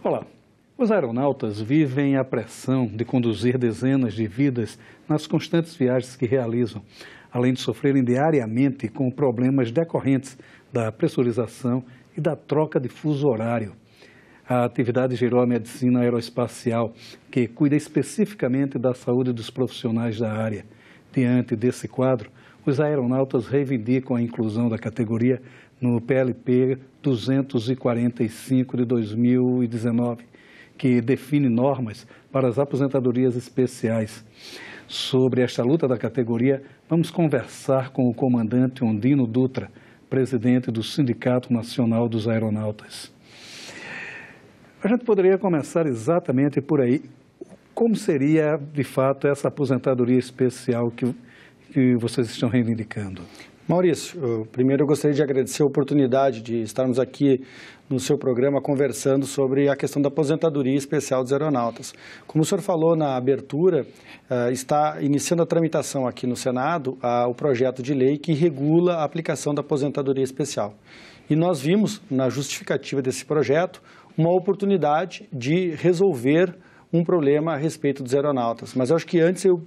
Olá, os aeronautas vivem a pressão de conduzir dezenas de vidas nas constantes viagens que realizam, além de sofrerem diariamente com problemas decorrentes da pressurização e da troca de fuso horário. A atividade gerou a medicina aeroespacial, que cuida especificamente da saúde dos profissionais da área. Diante desse quadro, os aeronautas reivindicam a inclusão da categoria no PLP 245 de 2019, que define normas para as aposentadorias especiais. Sobre esta luta da categoria, vamos conversar com o comandante Ondino Dutra, presidente do Sindicato Nacional dos Aeronautas. A gente poderia começar exatamente por aí. Como seria, de fato, essa aposentadoria especial que vocês estão reivindicando? Maurício, primeiro eu gostaria de agradecer a oportunidade de estarmos aqui no seu programa conversando sobre a questão da aposentadoria especial dos aeronautas. Como o senhor falou na abertura, está iniciando a tramitação aqui no Senado o projeto de lei que regula a aplicação da aposentadoria especial. E nós vimos, na justificativa desse projeto, uma oportunidade de resolver um problema a respeito dos aeronautas. Mas eu acho que antes eu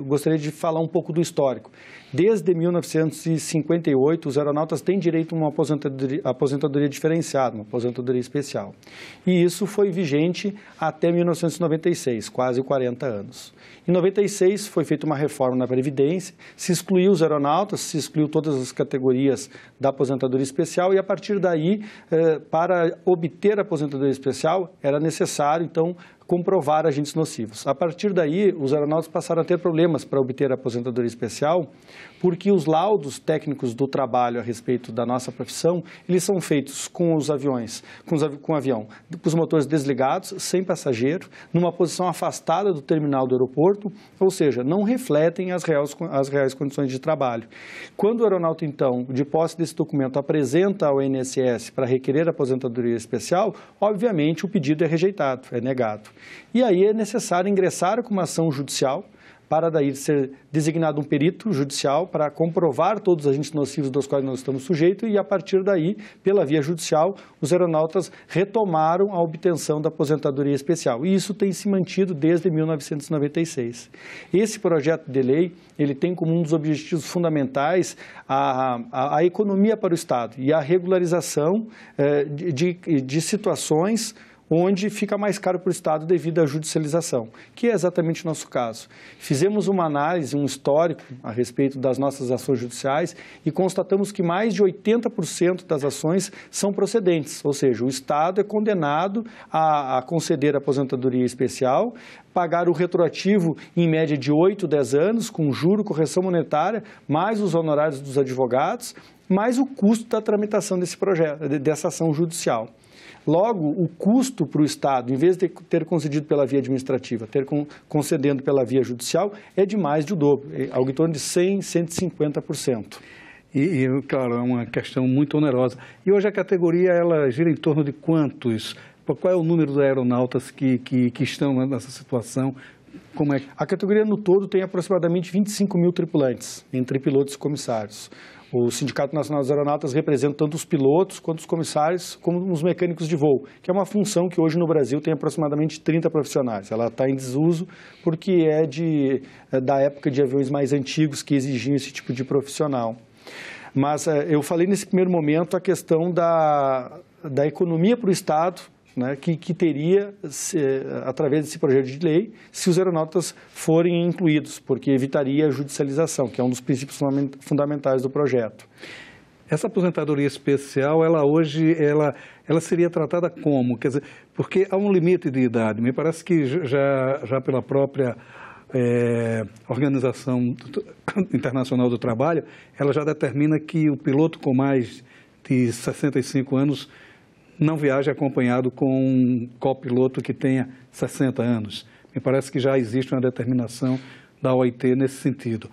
gostaria de falar um pouco do histórico. Desde 1958, os aeronautas têm direito a uma aposentadoria diferenciada, uma aposentadoria especial. E isso foi vigente até 1996, quase 40 anos. Em 96, foi feita uma reforma na Previdência, se excluiu os aeronautas, se excluiu todas as categorias da aposentadoria especial e, a partir daí, para obter a aposentadoria especial, era necessário, então, comprovar agentes nocivos. A partir daí, os aeronautas passaram a ter problemas para obter a aposentadoria especial, porque os laudos técnicos do trabalho a respeito da nossa profissão, eles são feitos com os aviões, com o avião, com os motores desligados, sem passageiro, numa posição afastada do terminal do aeroporto, ou seja, não refletem as reais condições de trabalho. Quando o aeronauta, então, de posse desse documento, apresenta ao INSS para requerer a aposentadoria especial, obviamente o pedido é rejeitado, é negado. E aí é necessário ingressar com uma ação judicial para daí ser designado um perito judicial para comprovar todos os agentes nocivos dos quais nós estamos sujeitos e, a partir daí, pela via judicial, os aeronautas retomaram a obtenção da aposentadoria especial. E isso tem se mantido desde 1996. Esse projeto de lei, ele tem como um dos objetivos fundamentais a economia para o Estado e a regularização de situações onde fica mais caro para o Estado devido à judicialização, que é exatamente o nosso caso. Fizemos uma análise, um histórico a respeito das nossas ações judiciais e constatamos que mais de 80% das ações são procedentes, ou seja, o Estado é condenado a conceder a aposentadoria especial, pagar o retroativo em média de 8, 10 anos, com juro, correção monetária, mais os honorários dos advogados, mais o custo da tramitação dessa ação judicial. Logo, o custo para o Estado, em vez de ter concedido pela via administrativa, ter concedendo pela via judicial, é de mais de o dobro, algo em torno de 100%, 150%. Claro, é uma questão muito onerosa. E hoje a categoria, ela gira em torno de quantos? Qual é o número de aeronautas que estão nessa situação? Como é? A categoria no todo tem aproximadamente 25 mil tripulantes, entre pilotos e comissários. O Sindicato Nacional dos Aeronautas representa tanto os pilotos quanto os comissários, como os mecânicos de voo, que é uma função que hoje no Brasil tem aproximadamente 30 profissionais. Ela está em desuso porque é da época de aviões mais antigos que exigiam esse tipo de profissional. Mas eu falei nesse primeiro momento a questão da economia para o Estado, né, que teria, através desse projeto de lei, se os aeronautas forem incluídos, porque evitaria a judicialização, que é um dos princípios fundamentais do projeto. Essa aposentadoria especial, ela hoje seria tratada como? Quer dizer, porque há um limite de idade. Me parece que já pela própria Organização Internacional do Trabalho, ela já determina que o piloto com mais de 65 anos não viaja acompanhado com um copiloto que tenha 60 anos. Me parece que já existe uma determinação da OIT nesse sentido.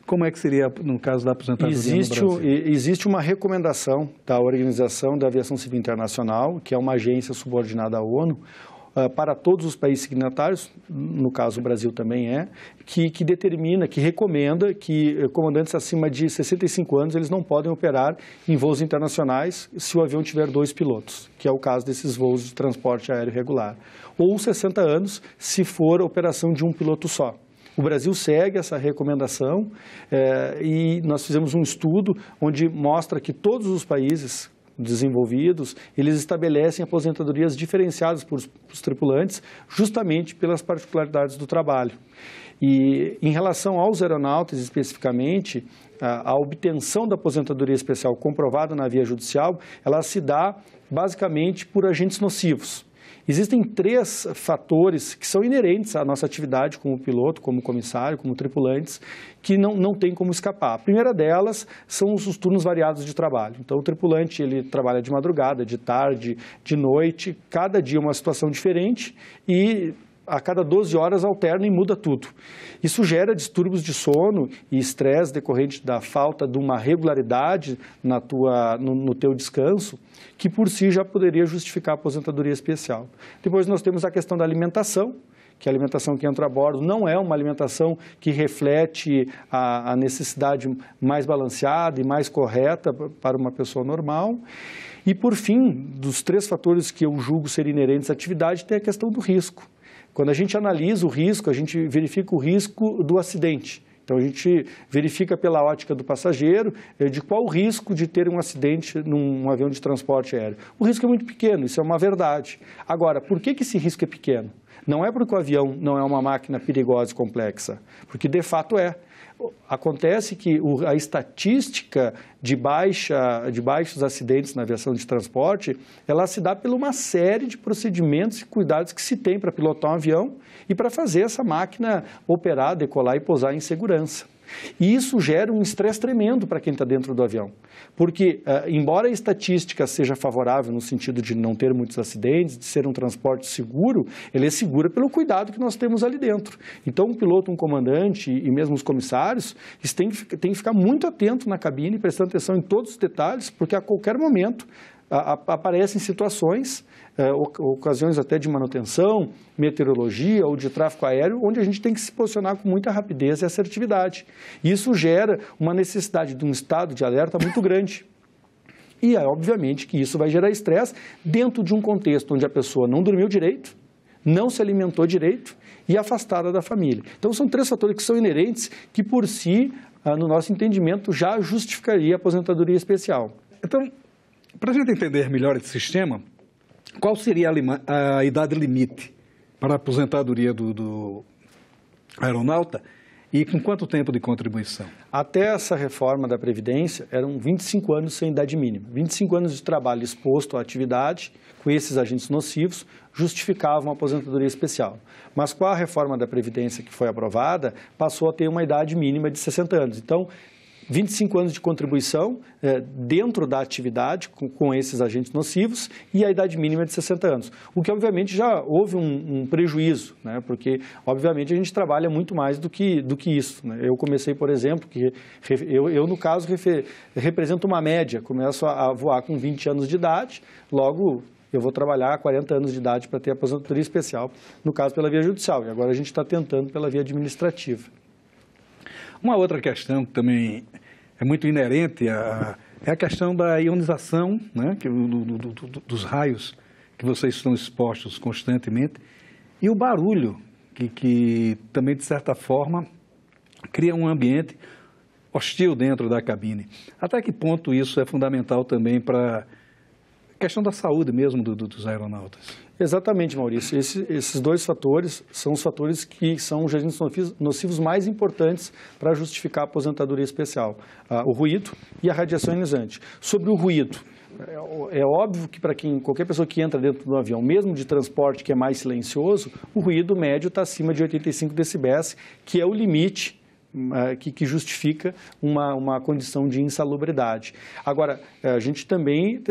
Como é que seria no caso da aposentadoria no Brasil? Existe uma recomendação da Organização da Aviação Civil Internacional, que é uma agência subordinada à ONU, para todos os países signatários, no caso o Brasil também que determina, que recomenda que comandantes acima de 65 anos eles não podem operar em voos internacionais se o avião tiver 2 pilotos, que é o caso desses voos de transporte aéreo regular, ou 60 anos se for operação de um piloto só. O Brasil segue essa recomendação e nós fizemos um estudo onde mostra que todos os países desenvolvidos, eles estabelecem aposentadorias diferenciadas para os tripulantes, justamente pelas particularidades do trabalho. E em relação aos aeronautas especificamente, a obtenção da aposentadoria especial comprovada na via judicial, ela se dá basicamente por agentes nocivos. Existem 3 fatores que são inerentes à nossa atividade como piloto, como comissário, como tripulantes, que não tem como escapar. A primeira delas são os turnos variados de trabalho. Então, o tripulante ele trabalha de madrugada, de tarde, de noite, cada dia uma situação diferente e a cada 12 horas alterna e muda tudo. Isso gera distúrbios de sono e estresse decorrente da falta de uma regularidade no teu descanso, que por si já poderia justificar a aposentadoria especial. Depois nós temos a questão da alimentação, que a alimentação que entra a bordo não é uma alimentação que reflete a necessidade mais balanceada e mais correta para uma pessoa normal. E por fim, dos 3 fatores que eu julgo ser inerentes à atividade, tem a questão do risco. Quando a gente analisa o risco, a gente verifica o risco do acidente. Então, a gente verifica pela ótica do passageiro de qual o risco de ter um acidente num avião de transporte aéreo. O risco é muito pequeno, isso é uma verdade. Agora, por que esse risco é pequeno? Não é porque o avião não é uma máquina perigosa e complexa, porque de fato é. Acontece que a estatística de baixos acidentes na aviação de transporte, ela se dá por uma série de procedimentos e cuidados que se tem para pilotar um avião e para fazer essa máquina operar, decolar e pousar em segurança. E isso gera um estresse tremendo para quem está dentro do avião, porque, embora a estatística seja favorável no sentido de não ter muitos acidentes, de ser um transporte seguro, ele é seguro pelo cuidado que nós temos ali dentro. Então, um piloto, um comandante e mesmo os comissários, eles têm que ficar muito atento na cabine, prestando atenção em todos os detalhes, porque a qualquer momento aparecem situações, ocasiões até de manutenção, meteorologia ou de tráfego aéreo, onde a gente tem que se posicionar com muita rapidez e assertividade. Isso gera uma necessidade de um estado de alerta muito grande. E, obviamente, que isso vai gerar estresse dentro de um contexto onde a pessoa não dormiu direito, não se alimentou direito e afastada da família. Então, são 3 fatores que são inerentes que, por si, no nosso entendimento, já justificaria a aposentadoria especial. Então, para a gente entender melhor esse sistema, qual seria a idade limite para a aposentadoria do aeronauta e com quanto tempo de contribuição? Até essa reforma da Previdência, eram 25 anos sem idade mínima. 25 anos de trabalho exposto à atividade, com esses agentes nocivos, justificavam a aposentadoria especial. Mas com a reforma da Previdência que foi aprovada, passou a ter uma idade mínima de 60 anos. Então, 25 anos de contribuição dentro da atividade com esses agentes nocivos e a idade mínima de 60 anos. O que, obviamente, já houve um prejuízo, né? Porque, obviamente, a gente trabalha muito mais do que isso, né? Eu comecei, por exemplo, eu no caso, represento uma média, começo a voar com 20 anos de idade, logo eu vou trabalhar a 40 anos de idade para ter aposentadoria especial, no caso pela via judicial, e agora a gente está tentando pela via administrativa. Uma outra questão que também é muito inerente é a questão da ionização, né, dos raios que vocês estão expostos constantemente e o barulho que também, de certa forma, cria um ambiente hostil dentro da cabine. Até que ponto isso é fundamental também para a questão da saúde mesmo dos aeronautas? Exatamente, Maurício. Esses 2 fatores são os fatores que são os agentes nocivos mais importantes para justificar a aposentadoria especial. O ruído e a radiação ionizante. Sobre o ruído, é óbvio que para qualquer pessoa que entra dentro do avião, mesmo de transporte que é mais silencioso, o ruído médio está acima de 85 decibéis, que é o limite que justifica uma condição de insalubridade. Agora, a gente também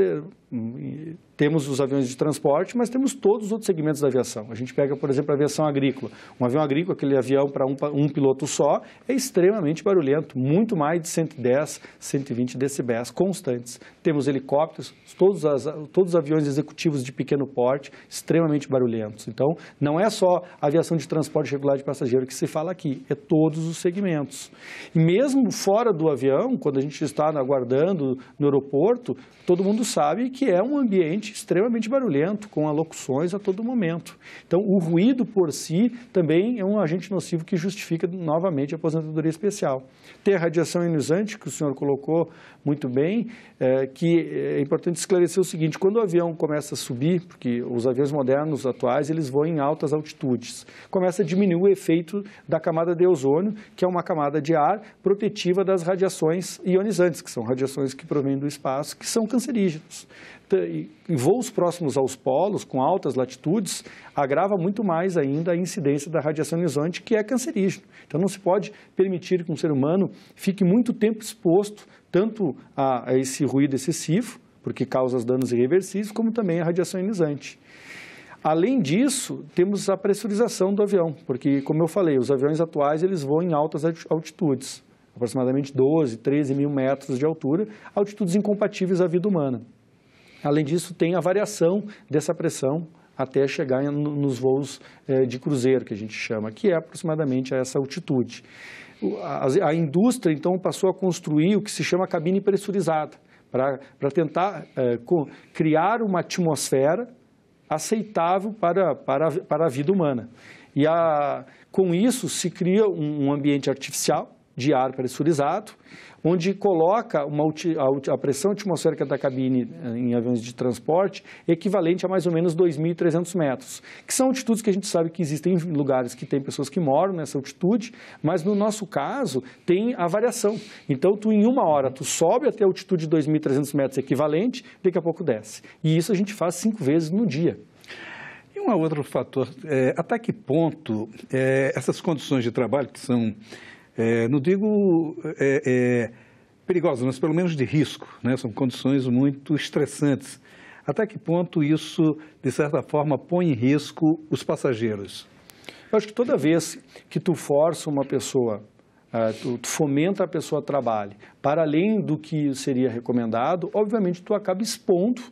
temos os aviões de transporte, mas temos todos os outros segmentos da aviação. A gente pega, por exemplo, a aviação agrícola. Um avião agrícola, aquele avião para um piloto só, é extremamente barulhento, muito mais de 110, 120 decibéis constantes. Temos helicópteros, todos os aviões executivos de pequeno porte, extremamente barulhentos. Então, não é só a aviação de transporte regular de passageiro que se fala aqui, é todos os segmentos. E mesmo fora do avião, quando a gente está aguardando no aeroporto, todo mundo sabe que é um ambiente extremamente barulhento, com alocuções a todo momento. Então, o ruído por si também é um agente nocivo que justifica novamente a aposentadoria especial. Tem a radiação ionizante, que o senhor colocou muito bem, que é importante esclarecer o seguinte: quando o avião começa a subir, porque os aviões modernos atuais, eles voam em altas altitudes, começa a diminuir o efeito da camada de ozônio, que é uma camada de ar protetiva das radiações ionizantes, que são radiações que provêm do espaço, que são cancerígenos. Em voos próximos aos polos, com altas latitudes, agrava muito mais ainda a incidência da radiação ionizante, que é cancerígeno. Então, não se pode permitir que um ser humano fique muito tempo exposto tanto a esse ruído excessivo, porque causa danos irreversíveis, como também a radiação ionizante. Além disso, temos a pressurização do avião, porque, como eu falei, os aviões atuais eles voam em altas altitudes, aproximadamente 12, 13 mil metros de altura, altitudes incompatíveis à vida humana. Além disso, tem a variação dessa pressão até chegar nos voos de cruzeiro, que a gente chama, que é aproximadamente a essa altitude. A indústria, então, passou a construir o que se chama cabine pressurizada, para tentar criar uma atmosfera aceitável para a vida humana. E com isso se cria um ambiente artificial de ar pressurizado, onde coloca a pressão atmosférica da cabine em aviões de transporte equivalente a mais ou menos 2.300 metros, que são altitudes que a gente sabe que existem em lugares que tem pessoas que moram nessa altitude, mas no nosso caso tem a variação. Então, em uma hora, tu sobe até a altitude de 2.300 metros equivalente, daqui a pouco desce. E isso a gente faz 5 vezes no dia. E um outro fator, até que ponto essas condições de trabalho que são... não digo perigosas, mas pelo menos de risco, né? São condições muito estressantes. Até que ponto isso, de certa forma, põe em risco os passageiros? Eu acho que toda vez que tu força uma pessoa, tu fomenta a pessoa a trabalhe, para além do que seria recomendado, obviamente tu acaba expondo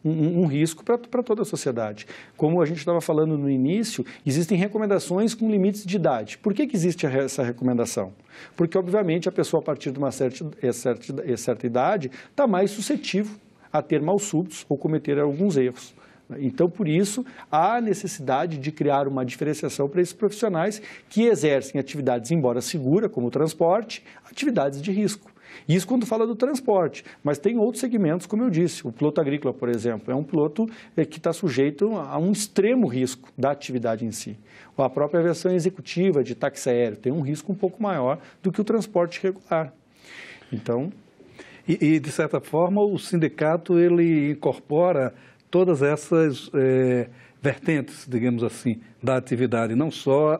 um risco para toda a sociedade. Como a gente estava falando no início, existem recomendações com limites de idade. Por que existe essa recomendação? Porque, obviamente, a pessoa, a partir de uma certa idade, está mais suscetível a ter maus súbitos ou cometer alguns erros. Então, por isso, há necessidade de criar uma diferenciação para esses profissionais que exercem atividades, embora segura, como o transporte, atividades de risco. Isso quando fala do transporte, mas tem outros segmentos, como eu disse. O piloto agrícola, por exemplo, é um piloto que está sujeito a um extremo risco da atividade em si. A própria aviação executiva de táxi aéreo tem um risco um pouco maior do que o transporte regular. Então... E de certa forma, o sindicato ele incorpora todas essas vertentes, digamos assim, da atividade, não só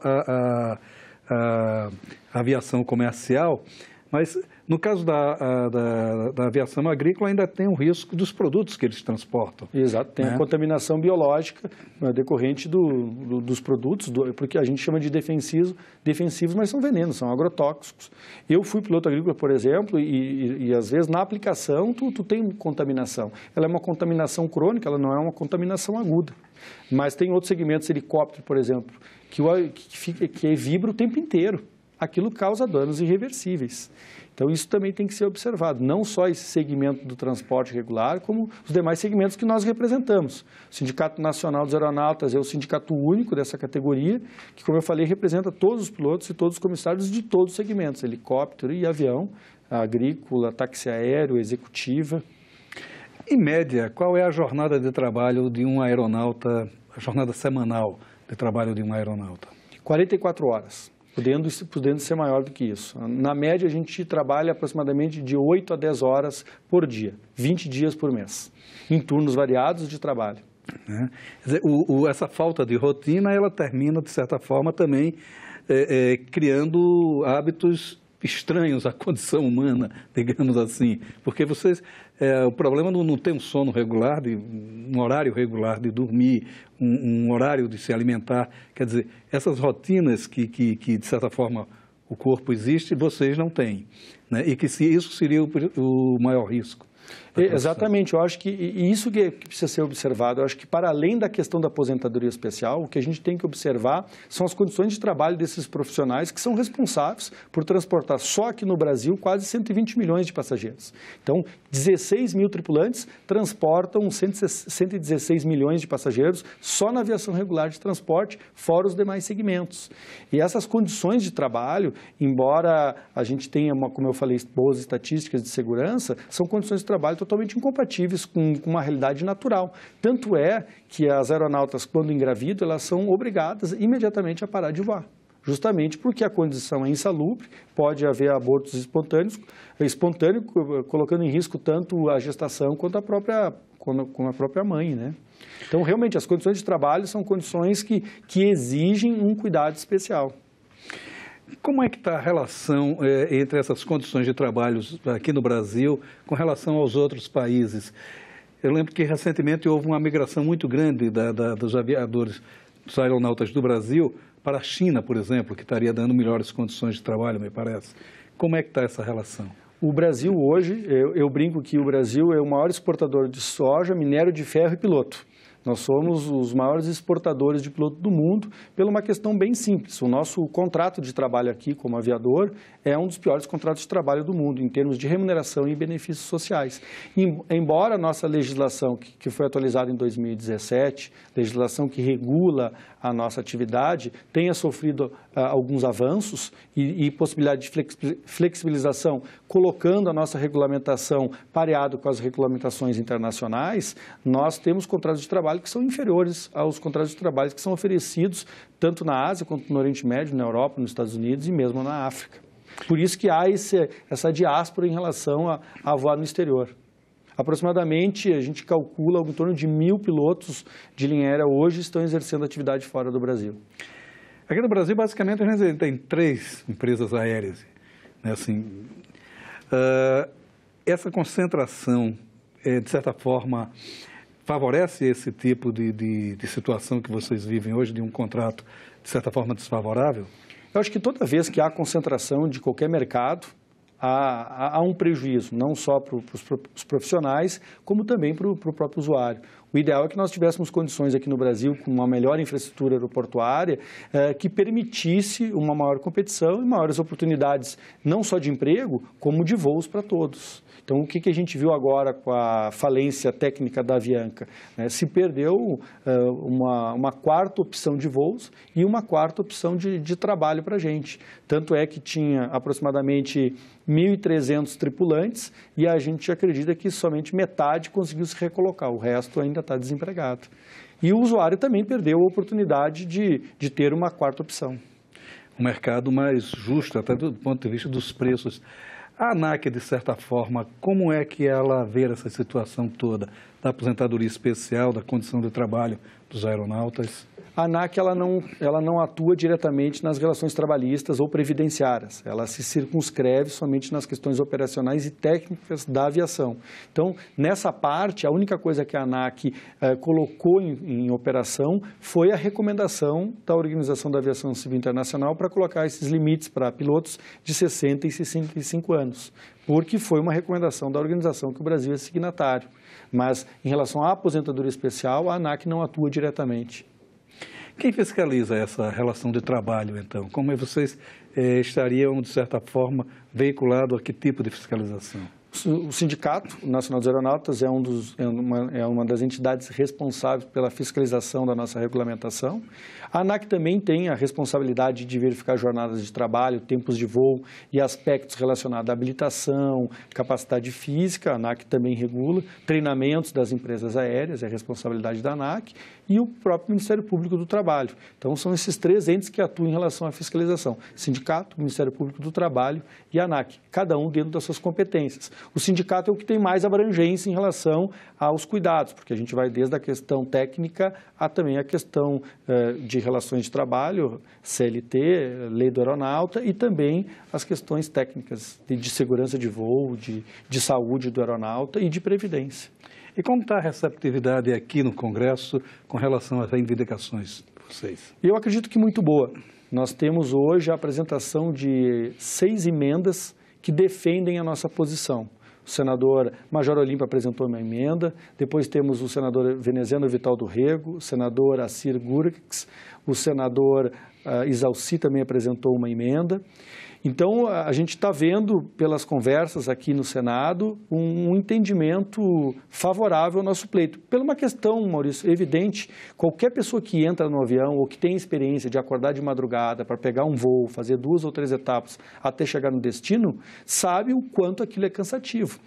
a aviação comercial, mas no caso da aviação agrícola ainda tem o risco dos produtos que eles transportam. Exato, tem a contaminação biológica decorrente dos produtos, porque a gente chama de defensivos, mas são venenos, são agrotóxicos. Eu fui piloto agrícola, por exemplo, e às vezes na aplicação tu tem contaminação. Ela é uma contaminação crônica, ela não é uma contaminação aguda. Mas tem outros segmentos, helicóptero, por exemplo, que vibra o tempo inteiro. Aquilo causa danos irreversíveis. Então, isso também tem que ser observado, não só esse segmento do transporte regular, como os demais segmentos que nós representamos. O Sindicato Nacional dos Aeronautas é o sindicato único dessa categoria, que, como eu falei, representa todos os pilotos e todos os comissários de todos os segmentos, helicóptero e avião, agrícola, táxi aéreo, executiva. Em média, qual é a jornada de trabalho de um aeronauta, a jornada semanal de trabalho de um aeronauta? 44 horas. Podendo ser maior do que isso. Na média, a gente trabalha aproximadamente de 8 a 10 horas por dia, 20 dias por mês, em turnos variados de trabalho. Quer dizer, essa falta de rotina, ela termina, de certa forma, também criando hábitos estranhos à condição humana, digamos assim, porque vocês, o problema não tem um sono regular, um horário regular de dormir, um horário de se alimentar, quer dizer, essas rotinas que de certa forma o corpo existe, vocês não têm, né? E que isso seria o maior risco. Exatamente, eu acho que isso que precisa ser observado. Eu acho que, para além da questão da aposentadoria especial, o que a gente tem que observar são as condições de trabalho desses profissionais que são responsáveis por transportar só aqui no Brasil quase 120 milhões de passageiros. Então, 16 mil tripulantes transportam 116 milhões de passageiros só na aviação regular de transporte, fora os demais segmentos. E essas condições de trabalho, embora a gente tenha, como eu falei, boas estatísticas de segurança, são condições de trabalho totalmente incompatíveis com uma realidade natural. Tanto é que as aeronautas, quando engravidam, elas são obrigadas imediatamente a parar de voar. Justamente porque a condição é insalubre, pode haver abortos espontâneos, colocando em risco tanto a gestação quanto a própria mãe, né? Então, realmente, as condições de trabalho são condições que exigem um cuidado especial. Como é que está a relação entre essas condições de trabalho aqui no Brasil com relação aos outros países? Eu lembro que recentemente houve uma migração muito grande dos aviadores, dos aeronautas do Brasil para a China, por exemplo, que estaria dando melhores condições de trabalho, me parece. Como é que está essa relação? O Brasil hoje, eu brinco que o Brasil é o maior exportador de soja, minério de ferro e piloto. Nós somos os maiores exportadores de piloto do mundo por uma questão bem simples. O nosso contrato de trabalho aqui como aviador é um dos piores contratos de trabalho do mundo em termos de remuneração e benefícios sociais. Embora a nossa legislação, que foi atualizada em 2017, legislação que regula a nossa atividade, tenha sofrido alguns avanços e possibilidade de flexibilização, colocando a nossa regulamentação pareado com as regulamentações internacionais, nós temos contratos de trabalho que são inferiores aos contratos de trabalho que são oferecidos tanto na Ásia quanto no Oriente Médio, na Europa, nos Estados Unidos e mesmo na África. Por isso que há essa diáspora em relação a voar no exterior. Aproximadamente, a gente calcula em torno de 1.000 pilotos de linha aérea hoje estão exercendo atividade fora do Brasil. Aqui no Brasil, basicamente, a gente tem 3 empresas aéreas, né? Assim, essa concentração, de certa forma, favorece esse tipo de situação que vocês vivem hoje, de um contrato, de certa forma, desfavorável? Eu acho que toda vez que há concentração de qualquer mercado, há um prejuízo, não só para os profissionais, como também para o próprio usuário. O ideal é que nós tivéssemos condições aqui no Brasil, com uma melhor infraestrutura aeroportuária, que permitisse uma maior competição e maiores oportunidades, não só de emprego, como de voos para todos. Então, o que a gente viu agora com a falência técnica da Avianca? Se perdeu uma quarta opção de voos e uma quarta opção de trabalho para a gente. Tanto é que tinha aproximadamente 1.300 tripulantes e a gente acredita que somente metade conseguiu se recolocar, o resto ainda está desempregado. E o usuário também perdeu a oportunidade de ter uma quarta opção. Um mercado mais justo, até do ponto de vista dos preços. A ANAC, de certa forma, como é que ela vê essa situação toda da aposentadoria especial, da condição de trabalho dos aeronautas? A ANAC ela não atua diretamente nas relações trabalhistas ou previdenciárias. Ela se circunscreve somente nas questões operacionais e técnicas da aviação. Então, nessa parte, a única coisa que a ANAC colocou em operação foi a recomendação da Organização da Aviação Civil Internacional para colocar esses limites para pilotos de 60 e 65 anos, porque foi uma recomendação da organização que o Brasil é signatário. Mas, em relação à aposentadoria especial, a ANAC não atua diretamente. Quem fiscaliza essa relação de trabalho, então? Como vocês estariam, de certa forma, veiculados a que tipo de fiscalização? O Sindicato Nacional dos Aeronautas é uma das entidades responsáveis pela fiscalização da nossa regulamentação. A ANAC também tem a responsabilidade de verificar jornadas de trabalho, tempos de voo e aspectos relacionados à habilitação, capacidade física. A ANAC também regula treinamentos das empresas aéreas, é a responsabilidade da ANAC, e o próprio Ministério Público do Trabalho. Então, são esses 3 entes que atuam em relação à fiscalização: Sindicato, Ministério Público do Trabalho e a ANAC, cada um dentro das suas competências. O sindicato é o que tem mais abrangência em relação aos cuidados, porque a gente vai desde a questão técnica a também a questão de relações de trabalho, CLT, lei do aeronauta e também as questões técnicas de segurança de voo, de saúde do aeronauta e de previdência. E como está a receptividade aqui no Congresso com relação às reivindicações de vocês? Eu acredito que muito boa. Nós temos hoje a apresentação de 6 emendas que defendem a nossa posição. O senador Major Olímpio apresentou uma emenda, depois temos o senador veneziano Vital do Rego, o senador Assir Gurix, o senador Isalci também apresentou uma emenda. Então, a gente está vendo, pelas conversas aqui no Senado, um entendimento favorável ao nosso pleito. Pela uma questão, Maurício, evidente, qualquer pessoa que entra no avião ou que tem experiência de acordar de madrugada para pegar um voo, fazer 2 ou 3 etapas até chegar no destino, sabe o quanto aquilo é cansativo.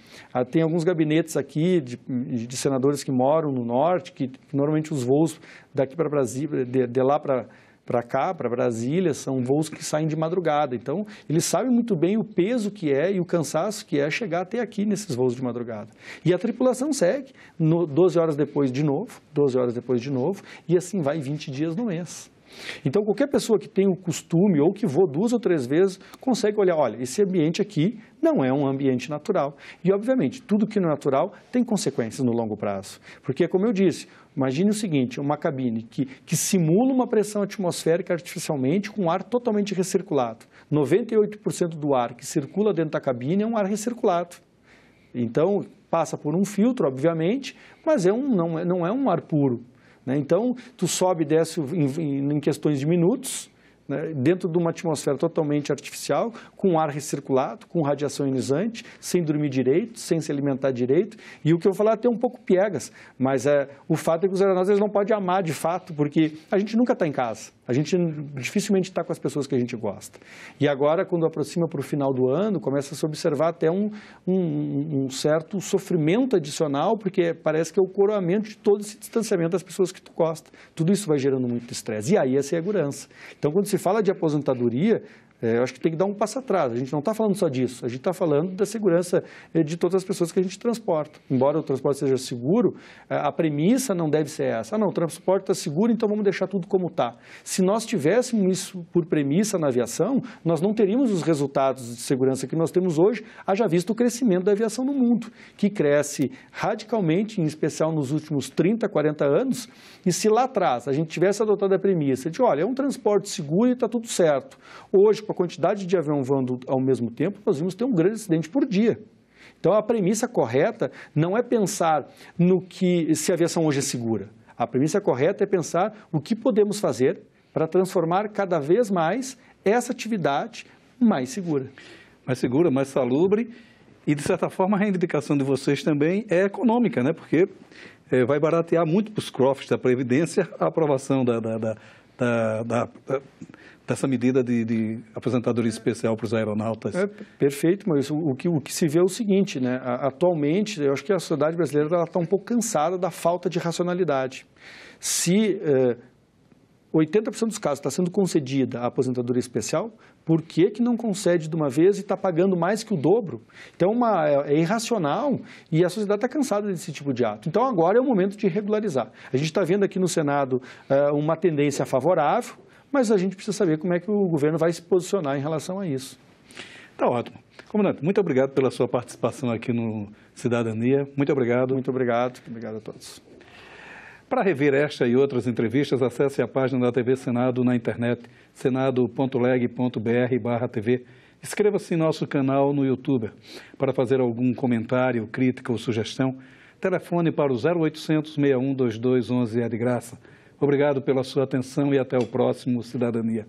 Tem alguns gabinetes aqui de senadores que moram no norte, que normalmente os voos daqui para Brasília, de lá para cá, para Brasília, são voos que saem de madrugada. Então, eles sabem muito bem o peso que é e o cansaço que é chegar até aqui nesses voos de madrugada. E a tripulação segue, 12 horas depois de novo, 12 horas depois de novo, e assim vai 20 dias no mês. Então, qualquer pessoa que tem o costume ou que voa 2 ou 3 vezes, consegue olhar, olha, esse ambiente aqui não é um ambiente natural. E, obviamente, tudo que não é natural tem consequências no longo prazo. Porque, como eu disse, imagine o seguinte, uma cabine que simula uma pressão atmosférica artificialmente com ar totalmente recirculado. 98% do ar que circula dentro da cabine é um ar recirculado. Então, passa por um filtro, obviamente, mas não é um ar puro. Então, tu sobe e desce em questões de minutos, né, dentro de uma atmosfera totalmente artificial, com ar recirculado, com radiação ionizante, sem dormir direito, sem se alimentar direito. E o que eu vou falar até um pouco piegas, mas o fato é que os aeronautas eles não podem amar de fato, porque a gente nunca está em casa. A gente dificilmente está com as pessoas que a gente gosta. E agora, quando aproxima para o final do ano, começa a se observar até um certo sofrimento adicional, porque parece que é o coroamento de todo esse distanciamento das pessoas que tu gosta. Tudo isso vai gerando muito estresse. E aí a segurança. Então, quando se fala de aposentadoria, eu acho que tem que dar um passo atrás. A gente não está falando só disso, a gente está falando da segurança de todas as pessoas que a gente transporta. Embora o transporte seja seguro, a premissa não deve ser essa. Não, o transporte está seguro, então vamos deixar tudo como está. Se nós tivéssemos isso por premissa na aviação, nós não teríamos os resultados de segurança que nós temos hoje, haja visto o crescimento da aviação no mundo, que cresce radicalmente, em especial nos últimos 30, 40 anos, e se lá atrás a gente tivesse adotado a premissa de, olha, é um transporte seguro e está tudo certo. Hoje, com a quantidade de avião voando ao mesmo tempo, nós vimos ter um grande acidente por dia. Então, a premissa correta não é pensar no que se a aviação hoje é segura. A premissa correta é pensar o que podemos fazer para transformar cada vez mais essa atividade mais segura. Mais segura, mais salubre e, de certa forma, a reivindicação de vocês também é econômica, né? Porque vai baratear muito para os cofres da Previdência a aprovação dessa medida de aposentadoria especial para os aeronautas. Perfeito, mas o que se vê é o seguinte, né? Atualmente, eu acho que a sociedade brasileira está um pouco cansada da falta de racionalidade. Se 80% dos casos está sendo concedida a aposentadoria especial, por que não concede de uma vez e está pagando mais que o dobro? Então, é irracional e a sociedade está cansada desse tipo de ato. Então, agora é o momento de regularizar. A gente está vendo aqui no Senado uma tendência favorável, mas a gente precisa saber como é que o governo vai se posicionar em relação a isso. Tá ótimo. Comandante, muito obrigado pela sua participação aqui no Cidadania. Muito obrigado. Muito obrigado. Obrigado a todos. Para rever esta e outras entrevistas, acesse a página da TV Senado na internet, senado.leg.br/TV. Inscreva-se em nosso canal no YouTube. Para fazer algum comentário, crítica ou sugestão, telefone para o 0800 61 22 11, é de graça. Obrigado pela sua atenção e até o próximo Cidadania.